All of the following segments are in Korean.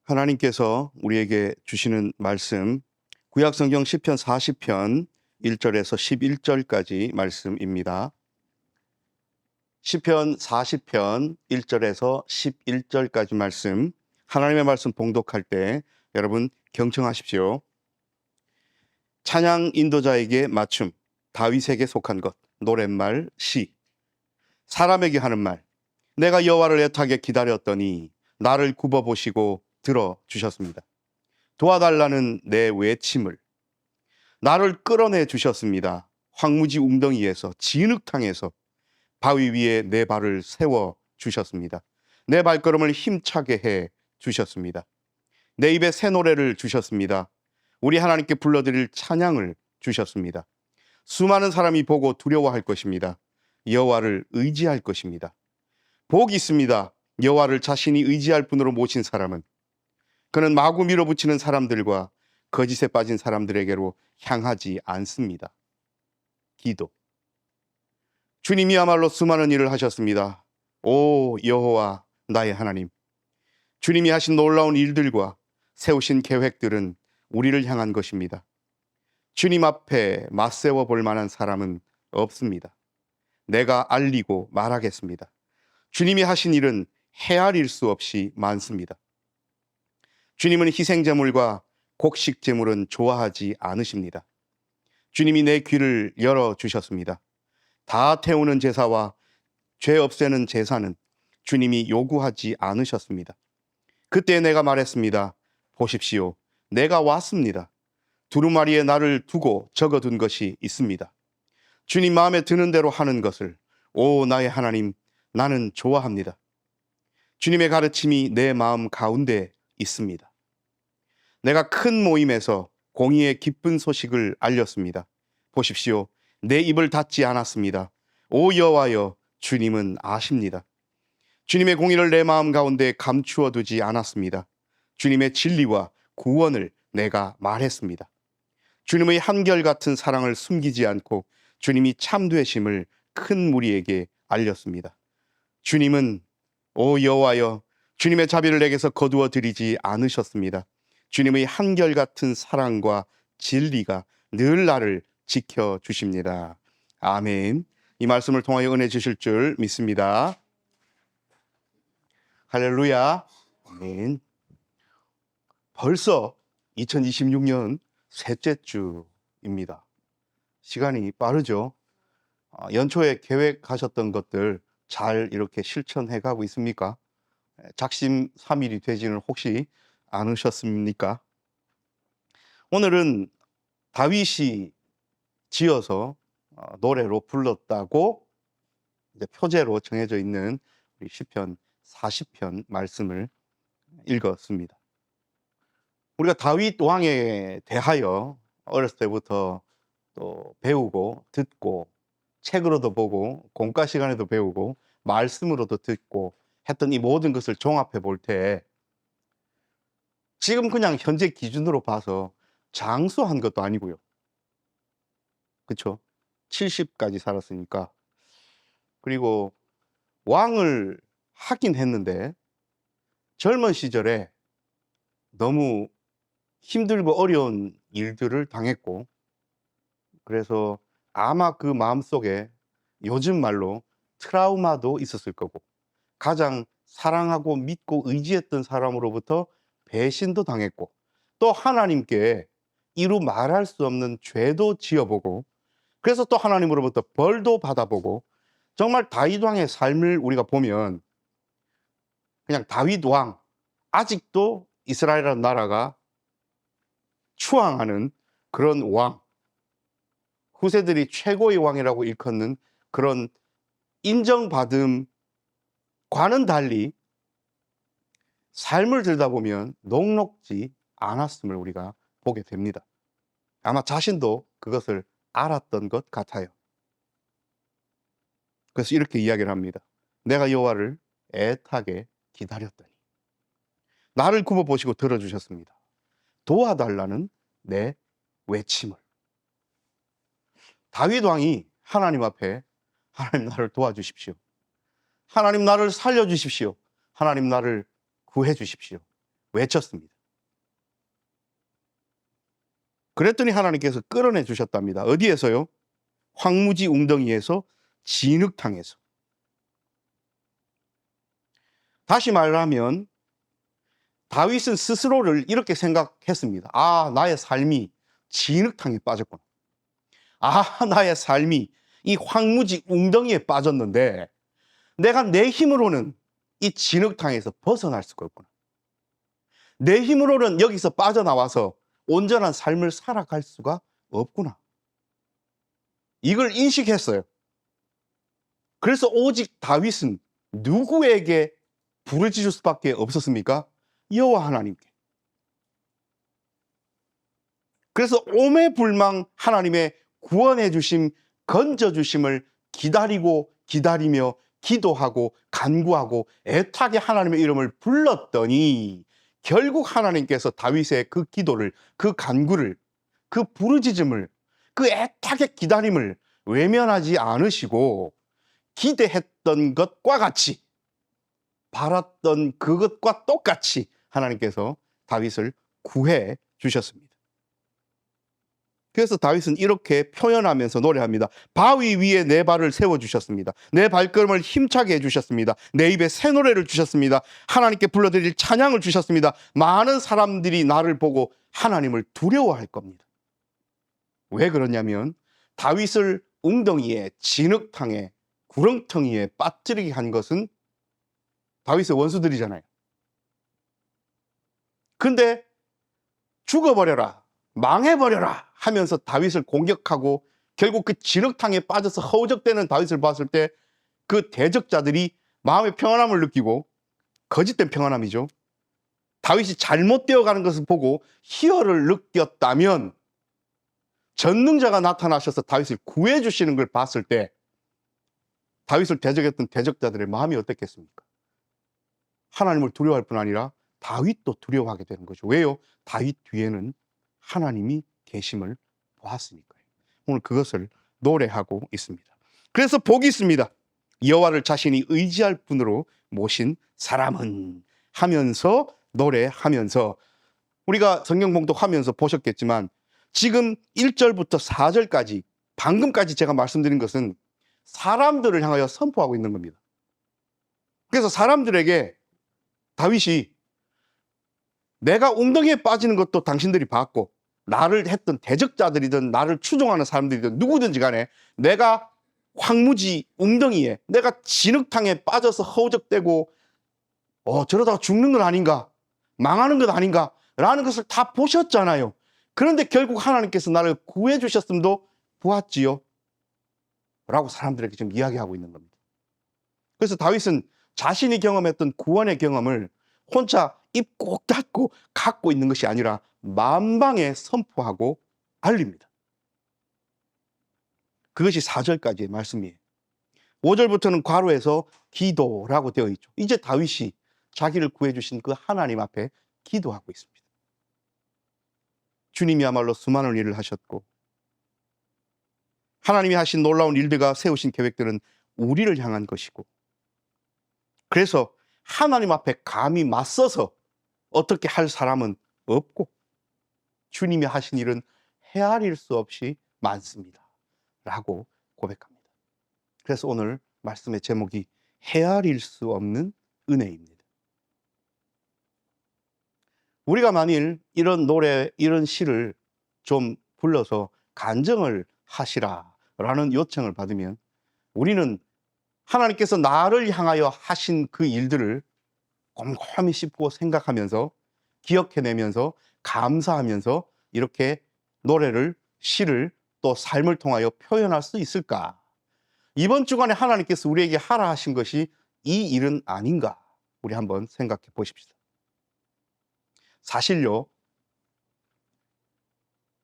하나님께서 우리에게 주시는 말씀, 구약성경 시편 40편 1절에서 11절까지 말씀입니다. 시편 40편 1절에서 11절까지 말씀, 하나님의 말씀 봉독할 때 여러분 경청하십시오. 찬양 인도자에게 맞춤, 다윗에게 속한 것, 노랫말, 시. 사람에게 하는 말, 내가 여호와를 애타게 기다렸더니 나를 굽어보시고 들어주셨습니다. 도와달라는 내 외침을, 나를 끌어내 주셨습니다. 황무지 웅덩이에서, 진흙탕에서 바위 위에 내 발을 세워 주셨습니다. 내 발걸음을 힘차게 해 주셨습니다. 내 입에 새 노래를 주셨습니다. 우리 하나님께 불러드릴 찬양을 주셨습니다. 수많은 사람이 보고 두려워할 것입니다. 여호와를 의지할 것입니다. 복이 있습니다. 여호와를 자신이 의지할 분으로 모신 사람은. 그는 마구 밀어붙이는 사람들과 거짓에 빠진 사람들에게로 향하지 않습니다. 기도. 주님이야말로 수많은 일을 하셨습니다. 오 여호와 나의 하나님, 주님이 하신 놀라운 일들과 세우신 계획들은 우리를 향한 것입니다. 주님 앞에 맞세워 볼 만한 사람은 없습니다. 내가 알리고 말하겠습니다. 주님이 하신 일은 헤아릴 수 없이 많습니다. 주님은 희생제물과 곡식제물은 좋아하지 않으십니다. 주님이 내 귀를 열어주셨습니다. 다 태우는 제사와 죄 없애는 제사는 주님이 요구하지 않으셨습니다. 그때 내가 말했습니다. 보십시오. 내가 왔습니다. 두루마리에 나를 두고 적어둔 것이 있습니다. 주님 마음에 드는 대로 하는 것을, 오 나의 하나님, 나는 좋아합니다. 주님의 가르침이 내 마음 가운데 있습니다. 내가 큰 모임에서 공의의 기쁜 소식을 알렸습니다. 보십시오. 내 입을 닫지 않았습니다. 오 여호와여, 주님은 아십니다. 주님의 공의를 내 마음 가운데 감추어 두지 않았습니다. 주님의 진리와 구원을 내가 말했습니다. 주님의 한결같은 사랑을 숨기지 않고 주님이 참되심을 큰 무리에게 알렸습니다. 주님은 오 여호와여, 주님의 자비를 내게서 거두어 드리지 않으셨습니다. 주님의 한결같은 사랑과 진리가 늘 나를 지켜주십니다. 아멘. 이 말씀을 통하여 은혜 주실 줄 믿습니다. 할렐루야. 아멘. 벌써 2026년 셋째 주입니다. 시간이 빠르죠. 연초에 계획하셨던 것들 잘 이렇게 실천해 가고 있습니까? 작심삼일이 되지는 혹시 않으셨습니까? 오늘은 다윗이 지어서 노래로 불렀다고 이제 표제로 정해져 있는 우리 시편 40편 말씀을 읽었습니다. 우리가 다윗 왕에 대하여 어렸을 때부터 또 배우고 듣고 책으로도 보고 공과 시간에도 배우고 말씀으로도 듣고 했던 이 모든 것을 종합해 볼 때 지금 그냥 현재 기준으로 봐서 장수한 것도 아니고요. 그렇죠? 70까지 살았으니까. 그리고 왕을 하긴 했는데 젊은 시절에 너무 힘들고 어려운 일들을 당했고, 그래서 아마 그 마음속에 요즘 말로 트라우마도 있었을 거고, 가장 사랑하고 믿고 의지했던 사람으로부터 배신도 당했고, 또 하나님께 이루 말할 수 없는 죄도 지어보고, 그래서 또 하나님으로부터 벌도 받아보고, 정말 다윗 왕의 삶을 우리가 보면 그냥 다윗 왕, 아직도 이스라엘이라는 나라가 추앙하는 그런 왕, 후세들이 최고의 왕이라고 일컫는 그런 인정받음과는 달리 삶을 들다 보면 녹록지 않았음을 우리가 보게 됩니다. 아마 자신도 그것을 알았던 것 같아요. 그래서 이렇게 이야기를 합니다. 내가 여호와를 애타게 기다렸더니 나를 굽어보시고 들어주셨습니다. 도와달라는 내 외침을. 다윗 왕이 하나님 앞에, 하나님 나를 도와주십시오. 하나님 나를 살려주십시오. 하나님 나를 구해 주십시오. 외쳤습니다. 그랬더니 하나님께서 끌어내 주셨답니다. 어디에서요? 황무지 웅덩이에서, 진흙탕에서. 다시 말하면 다윗은 스스로를 이렇게 생각했습니다. 아, 나의 삶이 진흙탕에 빠졌구나. 아, 나의 삶이 이 황무지 웅덩이에 빠졌는데 내가 내 힘으로는 이 진흙탕에서 벗어날 수가 없구나. 내 힘으로는 여기서 빠져나와서 온전한 삶을 살아갈 수가 없구나. 이걸 인식했어요. 그래서 오직 다윗은 누구에게 부르짖을 수밖에 없었습니까? 여호와 하나님께. 그래서 오매불망 하나님의 구원해 주심, 건져 주심을 기다리고 기다리며 기도하고 간구하고 애타게 하나님의 이름을 불렀더니 결국 하나님께서 다윗의 그 기도를, 그 간구를, 그 부르짖음을, 그 애타게 기다림을 외면하지 않으시고 기대했던 것과 같이, 바랐던 그것과 똑같이 하나님께서 다윗을 구해 주셨습니다. 그래서 다윗은 이렇게 표현하면서 노래합니다. 바위 위에 내 발을 세워주셨습니다. 내 발걸음을 힘차게 해주셨습니다. 내 입에 새 노래를 주셨습니다. 하나님께 불러드릴 찬양을 주셨습니다. 많은 사람들이 나를 보고 하나님을 두려워할 겁니다. 왜 그러냐면 다윗을 웅덩이에, 진흙탕에, 구렁텅이에 빠뜨리게 한 것은 다윗의 원수들이잖아요. 근데 죽어버려라, 망해버려라 하면서 다윗을 공격하고 결국 그 진흙탕에 빠져서 허우적대는 다윗을 봤을 때 그 대적자들이 마음의 평안함을 느끼고, 거짓된 평안함이죠. 다윗이 잘못되어 가는 것을 보고 희열을 느꼈다면 전능자가 나타나셔서 다윗을 구해 주시는 걸 봤을 때 다윗을 대적했던 대적자들의 마음이 어땠겠습니까? 하나님을 두려워할 뿐 아니라 다윗도 두려워하게 되는 거죠. 왜요? 다윗 뒤에는 하나님이 계심을 보았으니까요. 오늘 그것을 노래하고 있습니다. 그래서 복이 있습니다. 여호와를 자신이 의지할 분으로 모신 사람은 하면서 노래하면서, 우리가 성경 봉독하면서 보셨겠지만 지금 1절부터 4절까지 방금까지 제가 말씀드린 것은 사람들을 향하여 선포하고 있는 겁니다. 그래서 사람들에게 다윗이 내가 웅덩이에 빠지는 것도 당신들이 봤고, 나를 했던 대적자들이든 나를 추종하는 사람들이든 누구든지 간에 내가 황무지 웅덩이에, 내가 진흙탕에 빠져서 허우적대고 저러다가 죽는 건 아닌가, 망하는 것 아닌가 라는 것을 다 보셨잖아요. 그런데 결국 하나님께서 나를 구해 주셨음도 보았지요 라고 사람들에게 지금 이야기하고 있는 겁니다. 그래서 다윗은 자신이 경험했던 구원의 경험을 혼자 입 꼭 닫고 갖고 있는 것이 아니라 만방에 선포하고 알립니다. 그것이 4절까지의 말씀이에요. 5절부터는 괄호에서 기도라고 되어 있죠. 이제 다윗이 자기를 구해주신 그 하나님 앞에 기도하고 있습니다. 주님이야말로 수많은 일을 하셨고 하나님이 하신 놀라운 일들과 세우신 계획들은 우리를 향한 것이고, 그래서 하나님 앞에 감히 맞서서 어떻게 할 사람은 없고 주님이 하신 일은 헤아릴 수 없이 많습니다 라고 고백합니다. 그래서 오늘 말씀의 제목이 헤아릴 수 없는 은혜입니다. 우리가 만일 이런 노래, 이런 시를 좀 불러서 간증을 하시라 라는 요청을 받으면 우리는 하나님께서 나를 향하여 하신 그 일들을 곰곰이 씹고 생각하면서 기억해내면서 감사하면서 이렇게 노래를, 시를, 또 삶을 통하여 표현할 수 있을까? 이번 주간에 하나님께서 우리에게 하라 하신 것이 이 일은 아닌가? 우리 한번 생각해 보십시다. 사실요,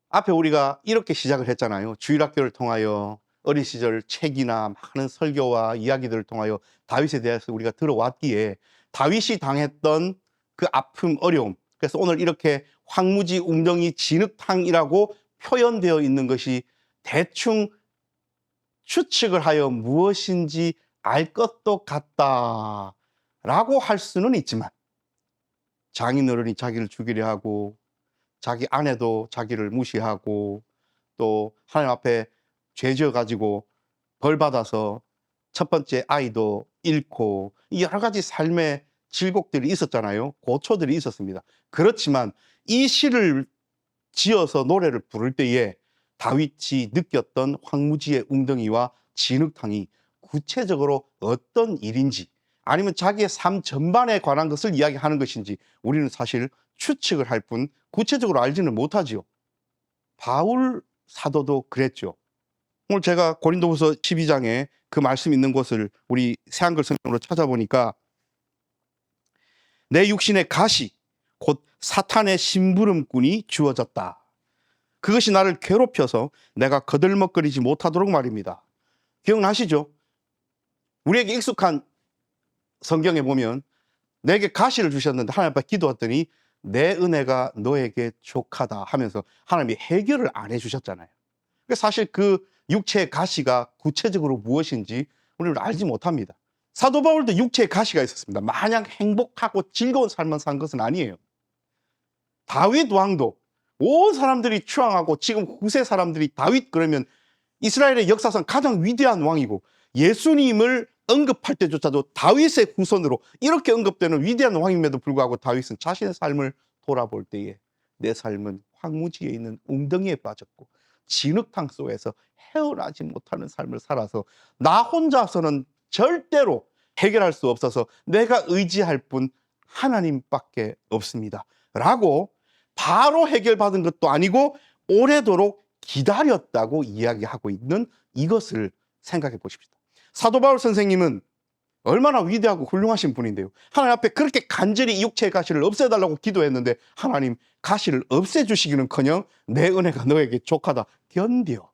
앞에 우리가 이렇게 시작을 했잖아요. 주일학교를 통하여 어린 시절 책이나 많은 설교와 이야기들을 통하여 다윗에 대해서 우리가 들어왔기에 다윗이 당했던 그 아픔, 어려움, 그래서 오늘 이렇게 황무지 웅덩이 진흙탕이라고 표현되어 있는 것이 대충 추측을 하여 무엇인지 알 것도 같다라고 할 수는 있지만 장인어른이 자기를 죽이려 하고 자기 아내도 자기를 무시하고 또 하나님 앞에 죄 지어 가지고 벌 받아서 첫 번째 아이도 잃고 이 여러 가지 삶의 질곡들이 있었잖아요. 고초들이 있었습니다. 그렇지만 이 시를 지어서 노래를 부를 때에 다윗이 느꼈던 황무지의 웅덩이와 진흙탕이 구체적으로 어떤 일인지 아니면 자기의 삶 전반에 관한 것을 이야기하는 것인지 우리는 사실 추측을 할 뿐 구체적으로 알지는 못하지요. 바울 사도도 그랬죠. 오늘 제가 고린도후서 12장에 그 말씀 있는 곳을 우리 새한글 성경으로 찾아보니까 내 육신의 가시 곧 사탄의 심부름꾼이 주어졌다. 그것이 나를 괴롭혀서 내가 거들먹거리지 못하도록 말입니다. 기억나시죠? 우리에게 익숙한 성경에 보면 내게 가시를 주셨는데 하나님 앞에 기도했더니 내 은혜가 너에게 족하다 하면서 하나님이 해결을 안 해주셨잖아요. 사실 그 육체의 가시가 구체적으로 무엇인지 우리는 알지 못합니다. 사도 바울도 육체의 가시가 있었습니다. 마냥 행복하고 즐거운 삶을 산 것은 아니에요. 다윗 왕도 온 사람들이 추앙하고 지금 후세 사람들이 다윗 그러면 이스라엘의 역사상 가장 위대한 왕이고 예수님을 언급할 때조차도 다윗의 후손으로 이렇게 언급되는 위대한 왕임에도 불구하고 다윗은 자신의 삶을 돌아볼 때에 내 삶은 황무지에 있는 웅덩이에 빠졌고 진흙탕 속에서 헤어나지 못하는 삶을 살아서 나 혼자서는 절대로 해결할 수 없어서 내가 의지할 뿐 하나님밖에 없습니다 라고 바로 해결받은 것도 아니고 오래도록 기다렸다고 이야기하고 있는 이것을 생각해 보십시다. 사도 바울 선생님은 얼마나 위대하고 훌륭하신 분인데요. 하나님 앞에 그렇게 간절히 육체의 가시를 없애달라고 기도했는데 하나님 가시를 없애주시기는커녕 내 은혜가 너에게 족하다. 견뎌.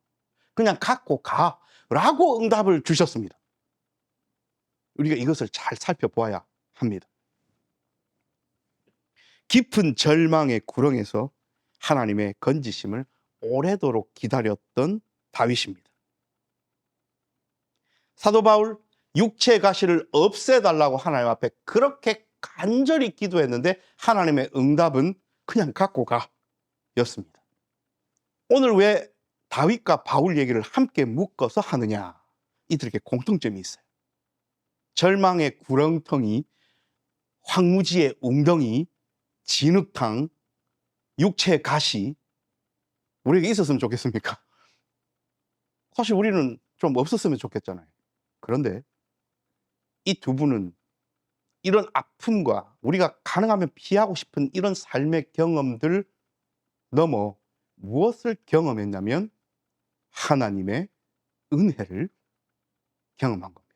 그냥 갖고 가. 라고 응답을 주셨습니다. 우리가 이것을 잘 살펴보아야 합니다. 깊은 절망의 구렁에서 하나님의 건지심을 오래도록 기다렸던 다윗입니다. 사도 바울 육체의 가시를 없애달라고 하나님 앞에 그렇게 간절히 기도했는데 하나님의 응답은 그냥 갖고 가 였습니다. 오늘 왜 다윗과 바울 얘기를 함께 묶어서 하느냐? 이들에게 공통점이 있어요. 절망의 구렁텅이, 황무지의 웅덩이, 진흙탕, 육체의 가시 우리에게 있었으면 좋겠습니까? 사실 우리는 좀 없었으면 좋겠잖아요. 그런데 이 두 분은 이런 아픔과 우리가 가능하면 피하고 싶은 이런 삶의 경험들 넘어 무엇을 경험했냐면 하나님의 은혜를 경험한 겁니다.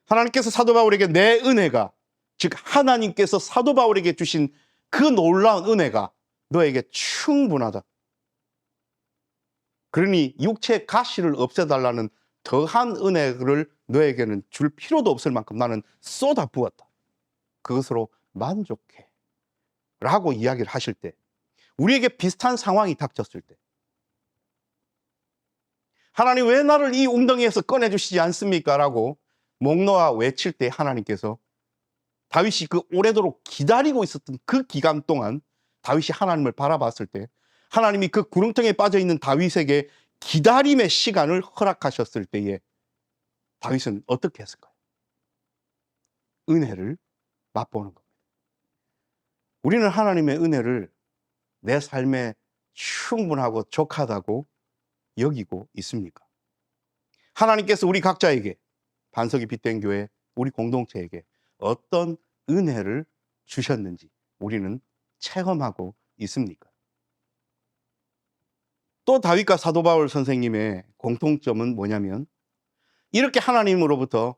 하나님께서 사도 바울에게 내 은혜가, 즉 하나님께서 사도 바울에게 주신 그 놀라운 은혜가 너에게 충분하다. 그러니 육체의 가시를 없애달라는 더한 은혜를 너에게는 줄 필요도 없을 만큼 나는 쏟아 부었다. 그것으로 만족해. 라고 이야기를 하실 때, 우리에게 비슷한 상황이 닥쳤을 때, 하나님 왜 나를 이 웅덩이에서 꺼내주시지 않습니까? 라고 목 놓아 외칠 때 하나님께서 다윗이 그 오래도록 기다리고 있었던 그 기간 동안 다윗이 하나님을 바라봤을 때 하나님이 그 구렁텅이에 빠져있는 다윗에게 기다림의 시간을 허락하셨을 때에 다윗은 어떻게 했을까요? 은혜를 맛보는 겁니다. 우리는 하나님의 은혜를 내 삶에 충분하고 족하다고 여기고 있습니까? 하나님께서 우리 각자에게, 반석이 빛된 교회 우리 공동체에게 어떤 은혜를 주셨는지 우리는 체험하고 있습니까? 또 다윗과 사도 바울 선생님의 공통점은 뭐냐면 이렇게 하나님으로부터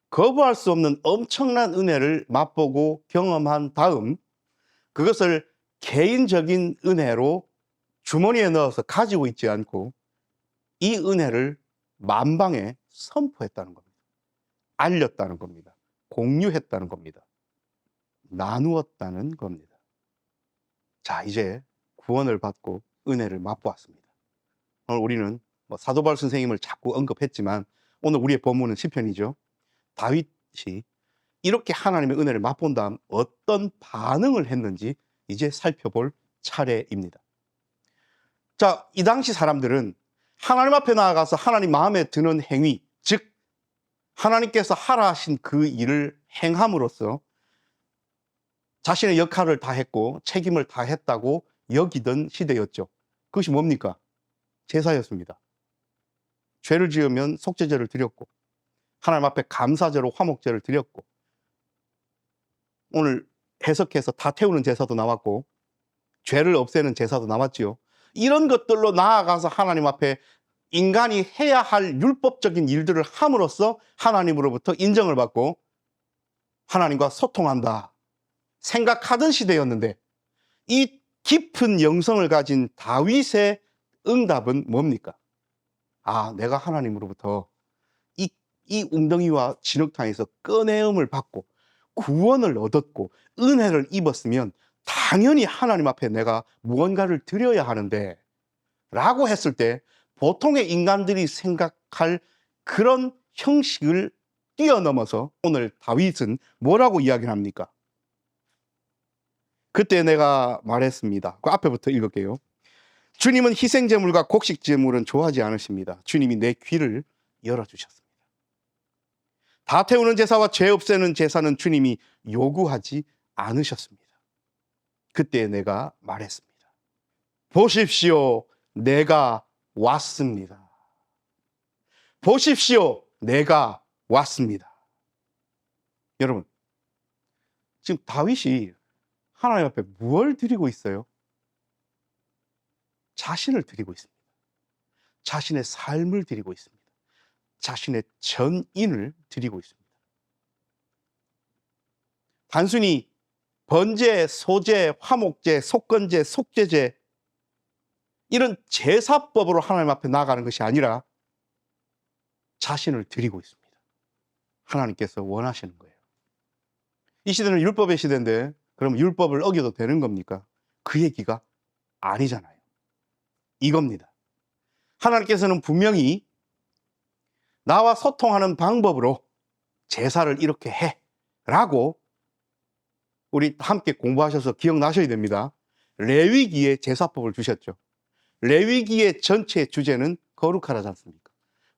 거부할 수 없는 엄청난 은혜를 맛보고 경험한 다음 그것을 개인적인 은혜로 주머니에 넣어서 가지고 있지 않고 이 은혜를 만방에 선포했다는 겁니다. 알렸다는 겁니다. 공유했다는 겁니다. 나누었다는 겁니다. 자, 이제 구원을 받고 은혜를 맛보았습니다. 오늘 우리는 사도 바울 선생님을 자꾸 언급했지만 오늘 우리의 본문은 시편이죠. 다윗이 이렇게 하나님의 은혜를 맛본 다음 어떤 반응을 했는지 이제 살펴볼 차례입니다. 자, 이 당시 사람들은 하나님 앞에 나아가서 하나님 마음에 드는 행위, 즉 하나님께서 하라 하신 그 일을 행함으로써 자신의 역할을 다했고 책임을 다했다고 여기던 시대였죠. 그것이 뭡니까? 제사였습니다. 죄를 지으면 속죄제를 드렸고 하나님 앞에 감사제로 화목제를 드렸고 오늘 해석해서 다 태우는 제사도 나왔고 죄를 없애는 제사도 나왔지요. 이런 것들로 나아가서 하나님 앞에 인간이 해야 할 율법적인 일들을 함으로써 하나님으로부터 인정을 받고 하나님과 소통한다 생각하던 시대였는데 이 깊은 영성을 가진 다윗의 응답은 뭡니까? 아, 내가 하나님으로부터 이 웅덩이와 진흙탕에서 꺼내음을 받고 구원을 얻었고 은혜를 입었으면 당연히 하나님 앞에 내가 무언가를 드려야 하는데 라고 했을 때 보통의 인간들이 생각할 그런 형식을 뛰어넘어서 오늘 다윗은 뭐라고 이야기를 합니까? 그때 내가 말했습니다. 그 앞에부터 읽을게요. 주님은 희생제물과 곡식제물은 좋아하지 않으십니다. 주님이 내 귀를 열어주셨습니다. 다 태우는 제사와 죄 없애는 제사는 주님이 요구하지 않으셨습니다. 그때 내가 말했습니다. 보십시오, 내가 왔습니다. 보십시오, 내가 왔습니다. 여러분, 지금 다윗이 하나님 앞에 무엇을 드리고 있어요? 자신을 드리고 있습니다. 자신의 삶을 드리고 있습니다. 자신의 전인을 드리고 있습니다. 단순히 번제, 소제, 화목제, 속건제, 속죄제 이런 제사법으로 하나님 앞에 나아가는 것이 아니라 자신을 드리고 있습니다. 하나님께서 원하시는 거예요. 이 시대는 율법의 시대인데 그럼 율법을 어겨도 되는 겁니까? 그 얘기가 아니잖아요. 이겁니다. 하나님께서는 분명히 나와 소통하는 방법으로 제사를 이렇게 해 라고 우리 함께 공부하셔서 기억나셔야 됩니다. 레위기의 제사법을 주셨죠. 레위기의 전체 주제는 거룩하지 않습니까?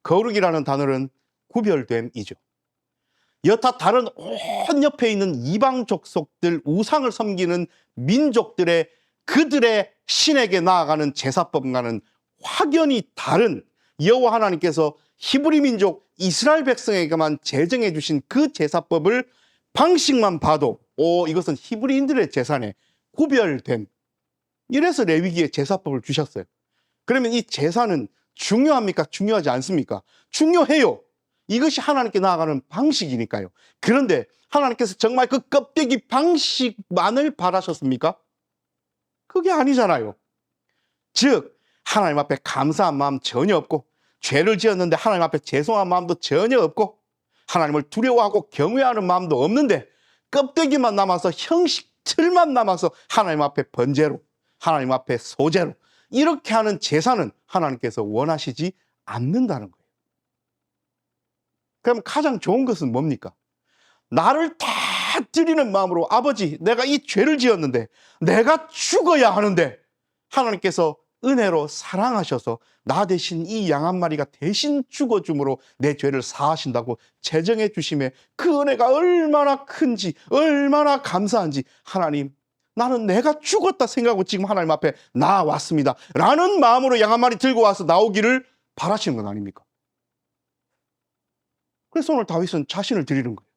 거룩이라는 단어는 구별됨이죠. 여타 다른 온 옆에 있는 이방 족속들, 우상을 섬기는 민족들의 그들의 신에게 나아가는 제사법과는 확연히 다른 여호와 하나님께서 히브리 민족 이스라엘 백성에게만 제정해 주신 그 제사법을 방식만 봐도 이것은 히브리인들의 제사네, 구별된, 이래서 레위기의 제사법을 주셨어요. 그러면 이 제사는 중요합니까? 중요하지 않습니까? 중요해요. 이것이 하나님께 나아가는 방식이니까요. 그런데 하나님께서 정말 그 껍데기 방식만을 바라셨습니까? 그게 아니잖아요. 즉 하나님 앞에 감사한 마음 전혀 없고 죄를 지었는데 하나님 앞에 죄송한 마음도 전혀 없고 하나님을 두려워하고 경외하는 마음도 없는데 껍데기만 남아서 형식 틀만 남아서 하나님 앞에 번제로, 하나님 앞에 소제로 이렇게 하는 제사는 하나님께서 원하시지 않는다는 거예요. 그럼 가장 좋은 것은 뭡니까? 나를 다 드리는 마음으로 아버지, 내가 이 죄를 지었는데 내가 죽어야 하는데 하나님께서 은혜로 사랑하셔서 나 대신 이 양 한 마리가 대신 죽어줌으로 내 죄를 사하신다고 제정해 주심에 그 은혜가 얼마나 큰지, 얼마나 감사한지, 하나님 나는 내가 죽었다 생각하고 지금 하나님 앞에 나왔습니다 라는 마음으로 양 한 마리 들고 와서 나오기를 바라시는 건 아닙니까? 그래서 오늘 다윗은 자신을 드리는 거예요.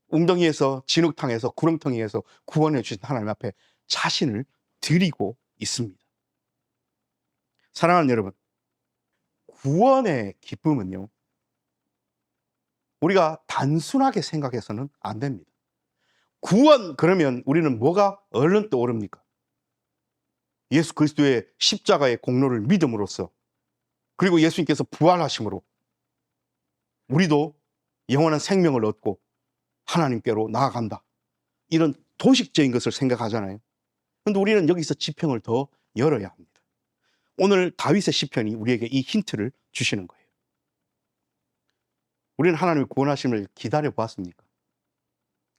웅덩이에서, 진흙탕에서, 구렁텅이에서 구원해 주신 하나님 앞에 자신을 드리고 있습니다. 사랑하는 여러분, 구원의 기쁨은요, 우리가 단순하게 생각해서는 안 됩니다. 구원 그러면 우리는 뭐가 얼른 떠오릅니까? 예수 그리스도의 십자가의 공로를 믿음으로써, 그리고 예수님께서 부활하심으로 우리도 영원한 생명을 얻고 하나님께로 나아간다, 이런 도식적인 것을 생각하잖아요. 그런데 우리는 여기서 지평을 더 열어야 합니다. 오늘 다윗의 시편이 우리에게 이 힌트를 주시는 거예요. 우리는 하나님의 구원하심을 기다려 보았습니까?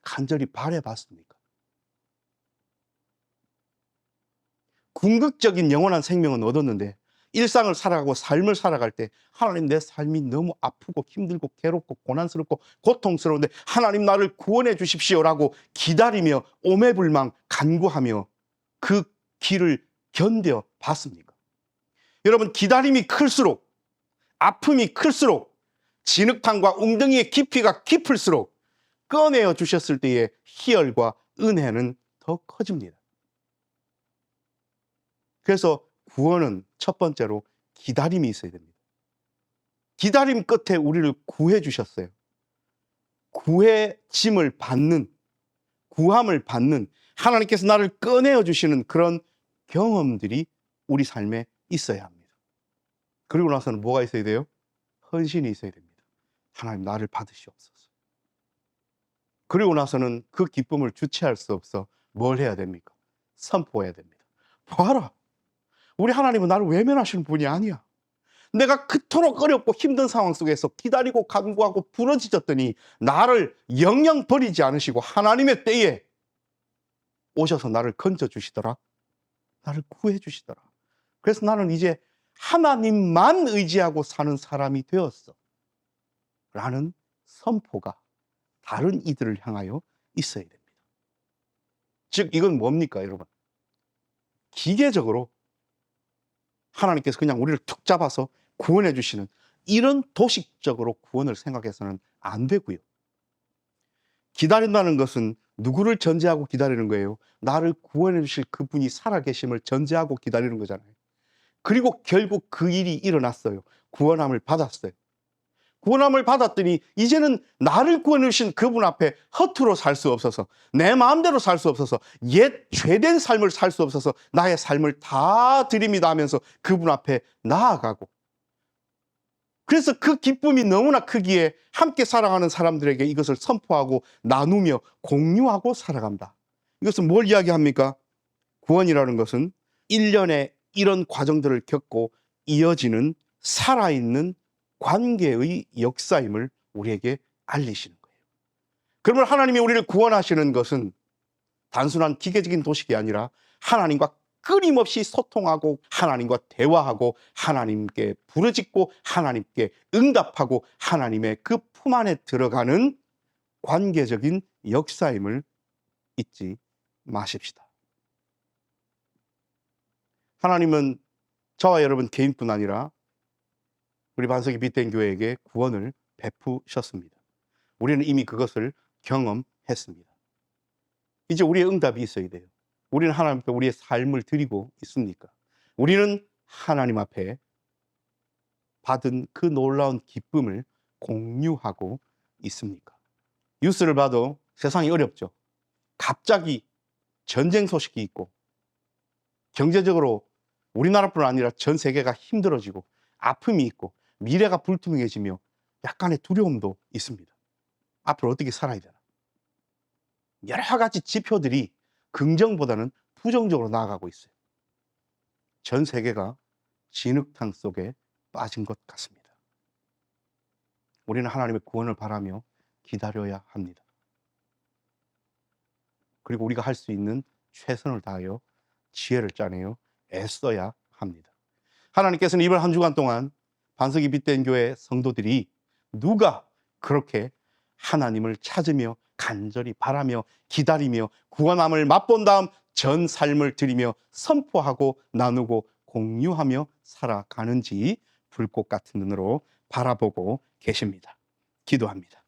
간절히 바라봤습니까? 궁극적인 영원한 생명은 얻었는데 일상을 살아가고 삶을 살아갈 때 하나님, 내 삶이 너무 아프고 힘들고 괴롭고 고난스럽고 고통스러운데 하나님 나를 구원해 주십시오라고 기다리며 오매불망 간구하며 그 길을 견뎌 봤습니까? 여러분, 기다림이 클수록, 아픔이 클수록, 진흙탕과 웅덩이의 깊이가 깊을수록 꺼내어 주셨을 때의 희열과 은혜는 더 커집니다. 그래서 구원은 첫 번째로 기다림이 있어야 됩니다. 기다림 끝에 우리를 구해 주셨어요. 구해짐을 받는, 구함을 받는, 하나님께서 나를 꺼내어 주시는 그런 경험들이 우리 삶에 있어야 합니다. 그리고 나서는 뭐가 있어야 돼요? 헌신이 있어야 됩니다. 하나님, 나를 받으시옵소서. 그리고 나서는 그 기쁨을 주체할 수 없어 뭘 해야 됩니까? 선포해야 됩니다. 봐라, 우리 하나님은 나를 외면하시는 분이 아니야. 내가 그토록 어렵고 힘든 상황 속에서 기다리고 간구하고 부러지졌더니 나를 영영 버리지 않으시고 하나님의 때에 오셔서 나를 건져주시더라. 나를 구해주시더라. 그래서 나는 이제 하나님만 의지하고 사는 사람이 되었어 라는 선포가 다른 이들을 향하여 있어야 됩니다. 즉 이건 뭡니까, 여러분? 기계적으로 하나님께서 그냥 우리를 툭 잡아서 구원해 주시는 이런 도식적으로 구원을 생각해서는 안 되고요. 기다린다는 것은 누구를 전제하고 기다리는 거예요? 나를 구원해 주실 그분이 살아계심을 전제하고 기다리는 거잖아요. 그리고 결국 그 일이 일어났어요. 구원함을 받았어요. 구원함을 받았더니 이제는 나를 구원해 주신 그분 앞에 허투루 살 수 없어서, 내 마음대로 살 수 없어서, 옛 죄된 삶을 살 수 없어서 나의 삶을 다 드립니다 하면서 그분 앞에 나아가고, 그래서 그 기쁨이 너무나 크기에 함께 살아가는 사람들에게 이것을 선포하고 나누며 공유하고 살아간다. 이것은 뭘 이야기합니까? 구원이라는 것은 1년에 이런 과정들을 겪고 이어지는 살아있는 관계의 역사임을 우리에게 알리시는 거예요. 그러면 하나님이 우리를 구원하시는 것은 단순한 기계적인 도식이 아니라 하나님과 끊임없이 소통하고 하나님과 대화하고 하나님께 부르짖고 하나님께 응답하고 하나님의 그 품 안에 들어가는 관계적인 역사임을 잊지 마십시다. 하나님은 저와 여러분 개인뿐 아니라 우리 반석이 빛된 교회에게 구원을 베푸셨습니다. 우리는 이미 그것을 경험했습니다. 이제 우리의 응답이 있어야 돼요. 우리는 하나님 앞에 우리의 삶을 드리고 있습니까? 우리는 하나님 앞에 받은 그 놀라운 기쁨을 공유하고 있습니까? 뉴스를 봐도 세상이 어렵죠. 갑자기 전쟁 소식이 있고 경제적으로 우리나라뿐 아니라 전 세계가 힘들어지고 아픔이 있고 미래가 불투명해지며 약간의 두려움도 있습니다. 앞으로 어떻게 살아야 되나? 여러 가지 지표들이 긍정보다는 부정적으로 나아가고 있어요. 전 세계가 진흙탕 속에 빠진 것 같습니다. 우리는 하나님의 구원을 바라며 기다려야 합니다. 그리고 우리가 할 수 있는 최선을 다하여 지혜를 짜내어 애써야 합니다. 하나님께서는 이번 한 주간 동안 반석이 빛된 교회 성도들이 누가 그렇게 하나님을 찾으며 간절히 바라며 기다리며 구원함을 맛본 다음 전 삶을 드리며 선포하고 나누고 공유하며 살아가는지 불꽃 같은 눈으로 바라보고 계십니다. 기도합니다.